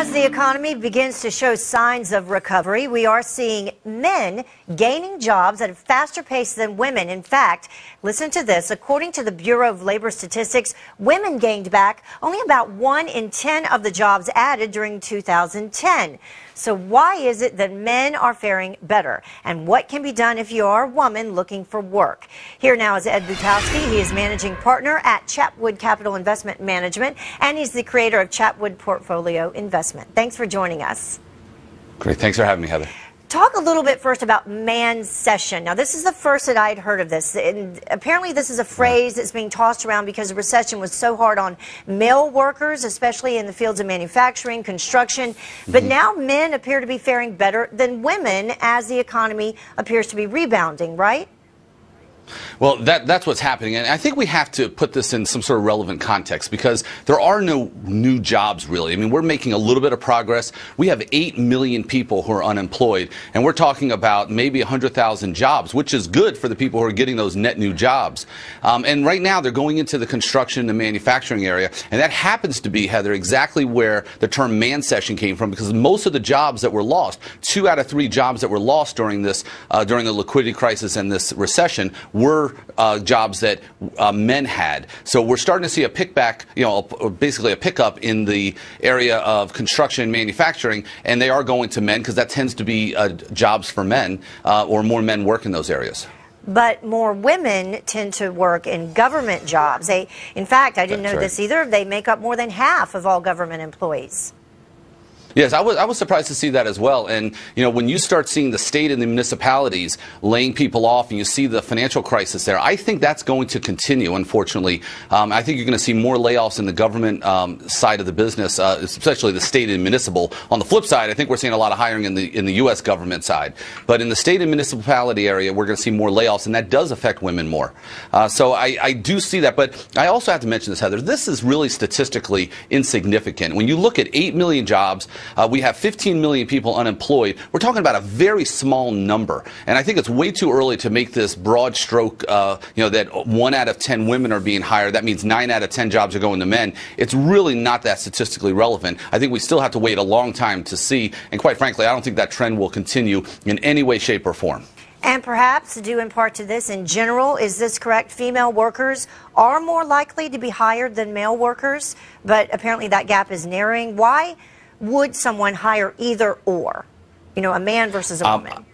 As the economy begins to show signs of recovery, we are seeing men gaining jobs at a faster pace than women. In fact, listen to this. According to the Bureau of Labor Statistics, women gained back only about 1 in 10 of the jobs added during 2010. So why is it that men are faring better? And what can be done if you are a woman looking for work? Here now is Ed Butowsky. He is managing partner at Chatwood Capital Investment Management, and he's the creator of Chatwood Portfolio Investment. Thanks for joining us. Great. Thanks for having me, Heather. Talk a little bit first about mancession. Now, this is the first that I'd heard of this. And apparently, this is a phrase that's being tossed around because the recession was so hard on male workers, especially in the fields of manufacturing, construction. But now men appear to be faring better than women as the economy appears to be rebounding, right? Well, that's what's happening. And I think we have to put this in some sort of relevant context because there are no new jobs, really. I mean, we're making a little bit of progress. We have 8 million people who are unemployed, and we're talking about maybe 100,000 jobs, which is good for the people who are getting those net new jobs. And right now, they're going into the construction and manufacturing area, and that happens to be, Heather, exactly where the term mancession came from, because most of the jobs that were lost, 2 out of 3 jobs that were lost during this, during the liquidity crisis and this recession, were jobs that men had. So we're starting to see a pickback, basically a pickup in the area of construction and manufacturing, and they are going to men because that tends to be jobs for men, or more men work in those areas. But more women tend to work in government jobs. In fact, I didn't know this either, they make up more than half of all government employees. Yes, I was surprised to see that as well. And, when you start seeing the state and the municipalities laying people off and you see the financial crisis there, I think that's going to continue, unfortunately. I think you're going to see more layoffs in the government side of the business, especially the state and municipal. On the flip side, I think we're seeing a lot of hiring in the U.S. government side. But in the state and municipality area, we're going to see more layoffs, and that does affect women more. So I do see that. But I also have to mention this, Heather. This is really statistically insignificant. When you look at 8 million jobs, we have 15 million people unemployed. We're talking about a very small number. And I think it's way too early to make this broad stroke, that 1 out of 10 women are being hired. That means 9 out of 10 jobs are going to men. It's really not that statistically relevant. I think we still have to wait a long time to see. And quite frankly, I don't think that trend will continue in any way, shape, or form. And perhaps, due in part to this, in general, is this correct? Female workers are more likely to be hired than male workers, but apparently that gap is narrowing. Why would someone hire either or, a man versus a woman?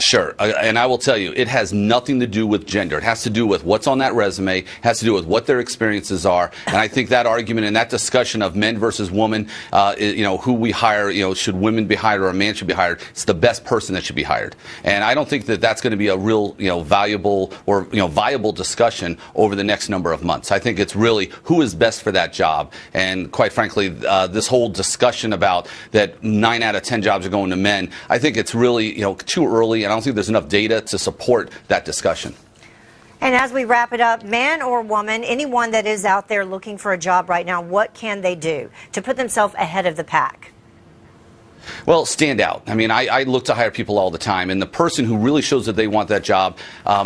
Sure. And I will tell you, it has nothing to do with gender. It has to do with what's on that resume, has to do with what their experiences are. And I think that argument and that discussion of men versus women, who we hire, should women be hired or a man should be hired, it's the best person that should be hired. And I don't think that that's going to be a real, valuable or, viable discussion over the next number of months. I think it's really who is best for that job. And quite frankly, this whole discussion about that 9 out of 10 jobs are going to men, I think it's really, too early. I don't think there's enough data to support that discussion. And as we wrap it up, man or woman, anyone that is out there looking for a job right now, what can they do to put themselves ahead of the pack? Well, stand out. I mean, I look to hire people all the time, and the person who really shows that they want that job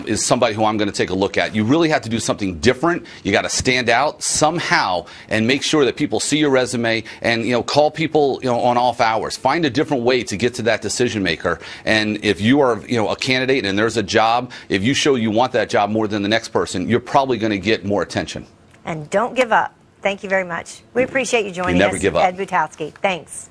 is somebody who I'm going to take a look at. You really have to do something different. You got to stand out somehow and make sure that people see your resume and, call people, on off hours. Find a different way to get to that decision maker. And if you are, a candidate and there's a job, if you show you want that job more than the next person, you're probably going to get more attention. And don't give up. Thank you very much. We appreciate you joining us, Never give up. Ed Butowsky. Thanks.